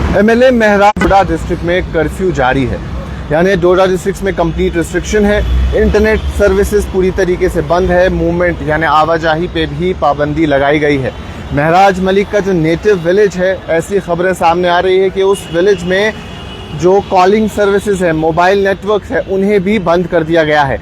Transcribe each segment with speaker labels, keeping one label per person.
Speaker 1: MLA महराज डोडा district में curfew जारी है, यानी डोडा डिस्ट्रिक्ट में कंप्लीट रिस्ट्रिक्शन है। इंटरनेट सर्विसेज पूरी तरीके से बंद है। मूवमेंट यानी आवाजाही पे भी पाबंदी लगाई गई है। महराज मलिक का जो नेटिव विलेज है, ऐसी खबरें सामने आ रही है कि उस विलेज में जो कॉलिंग सर्विसेज है, मोबाइल नेटवर्क है, उन्हें भी बंद कर दिया गया है।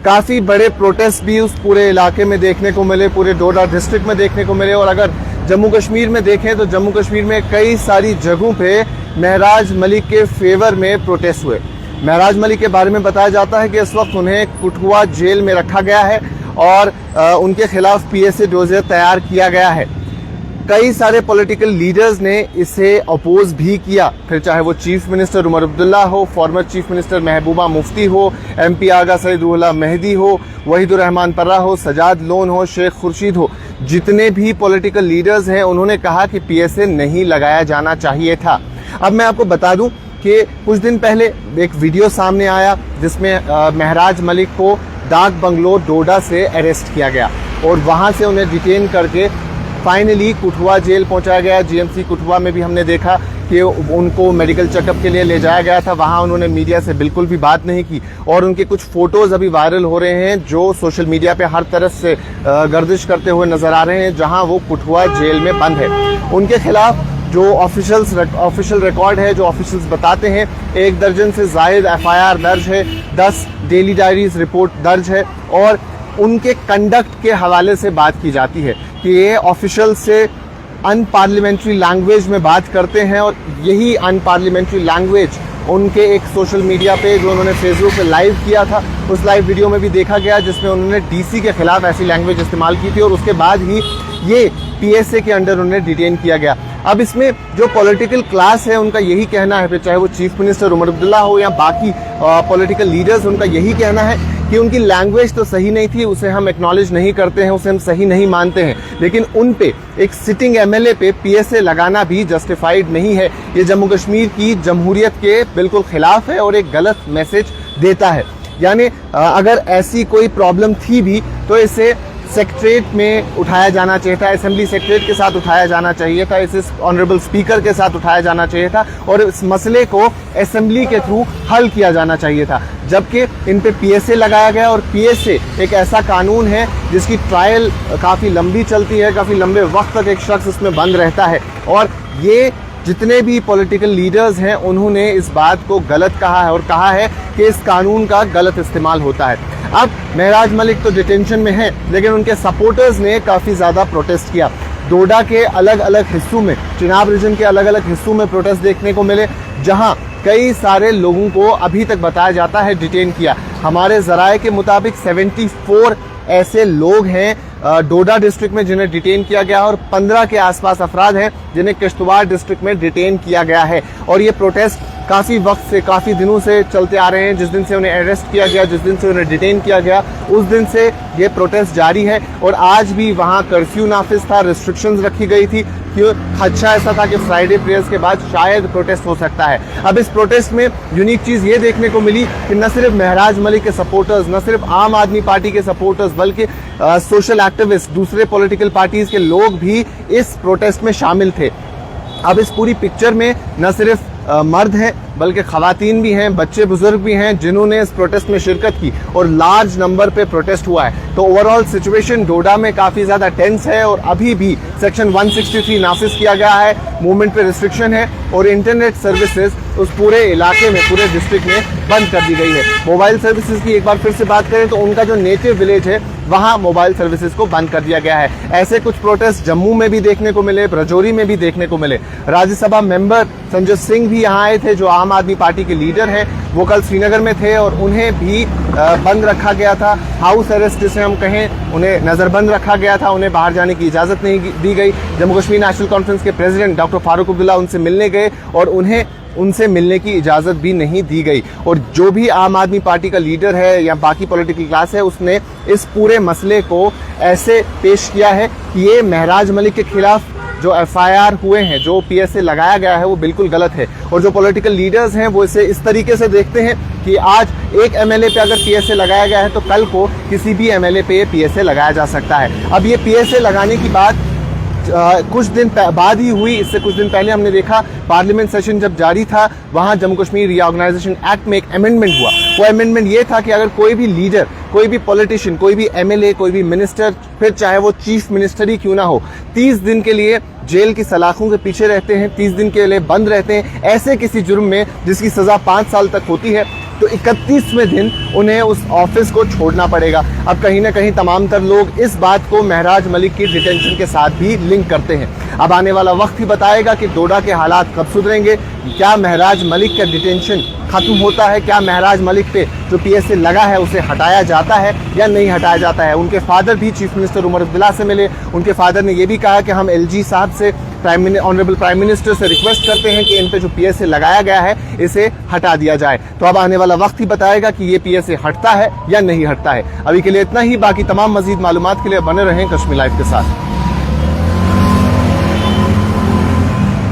Speaker 1: काफ़ी बड़े प्रोटेस्ट भी उस पूरे इलाके में देखने को मिले, पूरे डोडा डिस्ट्रिक्ट में देखने को मिले। और अगर जम्मू कश्मीर में देखें तो जम्मू कश्मीर में कई सारी जगहों पे महराज मलिक के फेवर में प्रोटेस्ट हुए। महराज मलिक के बारे में बताया जाता है कि इस वक्त उन्हें कठुआ जेल में रखा गया है और उनके खिलाफ पीएसए डोजियर तैयार किया गया है। कई सारे पॉलिटिकल लीडर्स ने इसे अपोज भी किया, फिर चाहे वो चीफ मिनिस्टर उमर अब्दुल्ला हो, former chief minister Mehbooba Mufti हो, एमपी आगा सईद रुहुल्लाह मेहदी हो, वहीदुर रहमान पर्रा हो, सजाद लोन हो, शेख खुर्शीद हो, जितने भी पॉलिटिकल लीडर्स हैं उन्होंने कहा कि पीएसए नहीं लगाया जाना चाहिए था। अब मैं आपको बता दूं कि कुछ दिन पहले एक वीडियो सामने आया जिसमें महराज मलिक को डाक बंगलो डोडा से अरेस्ट किया गया और वहां से उन्हें डिटेन करके फाइनली कठुआ जेल पहुंचाया गया। जीएमसी कठुआ में भी हमने देखा कि उनको मेडिकल चेकअप के लिए ले जाया गया था। वहां उन्होंने मीडिया से बिल्कुल भी बात नहीं की और उनके कुछ फोटोज अभी वायरल हो रहे हैं जो सोशल मीडिया पे हर तरफ से गर्दिश करते हुए नजर आ रहे हैं, जहां वो कठुआ जेल में बंद है। उनके खिलाफ जो ऑफिशियल रिकॉर्ड है, जो ऑफिशियल्स बताते हैं, 1 दर्जन से जायद एफआईआर दर्ज है, 10 डेली डायरीज रिपोर्ट दर्ज है और उनके कंडक्ट के हवाले से बात की जाती है कि ये ऑफिशियल से अनपार्लियामेंट्री लैंग्वेज में बात करते हैं और यही अनपार्लियामेंट्री लैंग्वेज उनके एक सोशल मीडिया पे जो उन्होंने फेसबुक पे लाइव किया था, उस लाइव वीडियो में भी देखा गया जिसमें उन्होंने डीसी के खिलाफ ऐसी लैंग्वेज इस्तेमाल की थी और उसके बाद ही ये पीएसए के अंडर उन्हें डिटेन किया गया। अब इसमें जो पॉलिटिकल क्लास है उनका यही कहना है, फिर चाहे वो चीफ मिनिस्टर उमर अब्दुल्ला हो या बाकी पॉलिटिकल लीडर्स, उनका यही कहना है कि उनकी लैंग्वेज तो सही नहीं थी, उसे हम एक्नॉलेज नहीं करते हैं, उसे हम सही नहीं मानते हैं, लेकिन उन पे एक सिटिंग एमएलए पे पीएसए लगाना भी जस्टिफाइड नहीं है। ये जम्मू कश्मीर की जमहूरियत के बिल्कुल खिलाफ है और एक गलत मैसेज देता है। यानी अगर ऐसी कोई प्रॉब्लम थी भी तो इसे सेक्रेटरीट में उठाया जाना चाहिए था, असेंबली सेक्रेटरीट के साथ उठाया जाना चाहिए था, इसे ऑनरेबल स्पीकर के साथ उठाया जाना चाहिए था और इस मसले को असेंबली के थ्रू हल किया जाना चाहिए था। जबकि इन पे पीएसए लगाया गया और पीएसए एक ऐसा कानून है जिसकी ट्रायल काफ़ी लंबी चलती है, काफ़ी लंबे वक्त तक एक शख्स इसमें बंद रहता है और ये जितने भी पॉलिटिकल लीडर्स हैं उन्होंने इस बात को गलत कहा है और कहा है कि इस कानून का गलत इस्तेमाल होता है। अब महराज मलिक तो डिटेंशन में है, लेकिन उनके सपोर्टर्स ने काफ़ी ज़्यादा प्रोटेस्ट किया। डोडा के अलग अलग हिस्सों में, चिनाब रीजन के अलग अलग हिस्सों में प्रोटेस्ट देखने को मिले, जहां कई सारे लोगों को अभी तक बताया जाता है डिटेन किया। हमारे जराए के मुताबिक 74 ऐसे लोग हैं डोडा डिस्ट्रिक्ट में जिन्हें डिटेन किया गया और 15 के आसपास अफराद हैं जिन्हें किश्तवाड़ डिस्ट्रिक्ट में डिटेन किया गया है। और ये प्रोटेस्ट काफ़ी वक्त से, काफ़ी दिनों से चलते आ रहे हैं। जिस दिन से उन्हें अरेस्ट किया गया, जिस दिन से उन्हें डिटेन किया गया, उस दिन से ये प्रोटेस्ट जारी है और आज भी वहाँ कर्फ्यू नाफिज था, रिस्ट्रिक्शंस रखी गई थी। क्यों? खदशा ऐसा था कि फ्राइडे प्रेयर्स के बाद शायद प्रोटेस्ट हो सकता है। अब इस प्रोटेस्ट में यूनिक चीज़ ये देखने को मिली कि न सिर्फ महराज मलिक के सपोर्टर्स, न सिर्फ आम आदमी पार्टी के सपोर्टर्स, बल्कि सोशल एक्टिविस्ट, दूसरे पॉलिटिकल पार्टीज के लोग भी इस प्रोटेस्ट में शामिल थे। अब इस पूरी पिक्चर में न सिर्फ मर्द हैं बल्कि खवातीन भी हैं, बच्चे बुजुर्ग भी हैं जिन्होंने इस प्रोटेस्ट में शिरकत की और लार्ज नंबर पे प्रोटेस्ट हुआ है। तो ओवरऑल सिचुएशन डोडा में काफ़ी ज़्यादा टेंस है और अभी भी सेक्शन 163 नाफिज किया गया है, मूवमेंट पे रिस्ट्रिक्शन है और इंटरनेट सर्विसेज उस पूरे इलाके में, पूरे डिस्ट्रिक्ट में बंद कर दी गई है। मोबाइल सर्विसेज की एक बार फिर से बात करें तो उनका जो नेटिव विलेज है वहाँ मोबाइल सर्विसेज को बंद कर दिया गया है। ऐसे कुछ प्रोटेस्ट जम्मू में भी देखने को मिले, राजौरी में भी देखने को मिले। राज्यसभा मेंबर संजय सिंह भी यहाँ आए थे जो आम आदमी पार्टी के लीडर हैं, वो कल श्रीनगर में थे और उन्हें भी बंद रखा गया था। हाउस अरेस्ट जिसे हम कहें, उन्हें नजरबंद रखा गया था, उन्हें बाहर जाने की इजाज़त नहीं दी गई। जम्मू कश्मीर नेशनल कॉन्फ्रेंस के प्रेसिडेंट डॉक्टर फारूक अब्दुल्ला उनसे मिलने गए और उन्हें उनसे मिलने की इजाज़त भी नहीं दी गई। और जो भी आम आदमी पार्टी का लीडर है या बाकी पॉलिटिकल क्लास है उसने इस पूरे मसले को ऐसे पेश किया है कि ये महराज मलिक के खिलाफ जो एफआईआर हुए हैं, जो पीएसए लगाया गया है, वो बिल्कुल गलत है। और जो पॉलिटिकल लीडर्स हैं वो इसे इस तरीके से देखते हैं कि आज एक एमएलए पे अगर पीएसए लगाया गया है तो कल को किसी भी एमएलए पे पीएसए लगाया जा सकता है। अब ये पीएसए लगाने की बात कुछ दिन बाद ही हुई। इससे कुछ दिन पहले हमने देखा पार्लियामेंट सेशन जब जारी था, वहां जम्मू कश्मीर रीऑर्गेनाइजेशन एक्ट में एक अमेंडमेंट हुआ। वो अमेंडमेंट ये था कि अगर कोई भी लीडर, कोई भी पॉलिटिशियन, कोई भी एमएलए, कोई भी मिनिस्टर, फिर चाहे वो चीफ मिनिस्टर ही क्यों ना हो, 30 दिन के लिए जेल की सलाखों के पीछे रहते हैं, 30 दिन के लिए बंद रहते हैं ऐसे किसी जुर्म में जिसकी सजा 5 साल तक होती है, तो 31वें दिन उन्हें उस ऑफिस को छोड़ना पड़ेगा। अब कहीं ना कहीं तमाम तर लोग इस बात को महराज मलिक की डिटेंशन के साथ भी लिंक करते हैं। अब आने वाला वक्त ही बताएगा कि डोडा के हालात कब सुधरेंगे। क्या महराज मलिक का डिटेंशन खत्म होता है, क्या महराज मलिक पे जो पीएसए लगा है उसे हटाया जाता है या नहीं हटाया जाता है। उनके फादर भी चीफ मिनिस्टर उमर अब्दुल्ला से मिले। उनके फादर ने यह भी कहा कि हम एलजी साहब से, ऑनरेबल प्राइम मिनिस्टर से रिक्वेस्ट करते हैं कि इन पे जो पीएसए लगाया गया है इसे हटा दिया जाए। तो अब आने वाला वक्त ही बताएगा कि ये पीएसए हटता है या नहीं हटता है। अभी के लिए इतना ही। बाकी तमाम मजीद मालूमात के लिए बने रहें कश्मीर लाइव के साथ।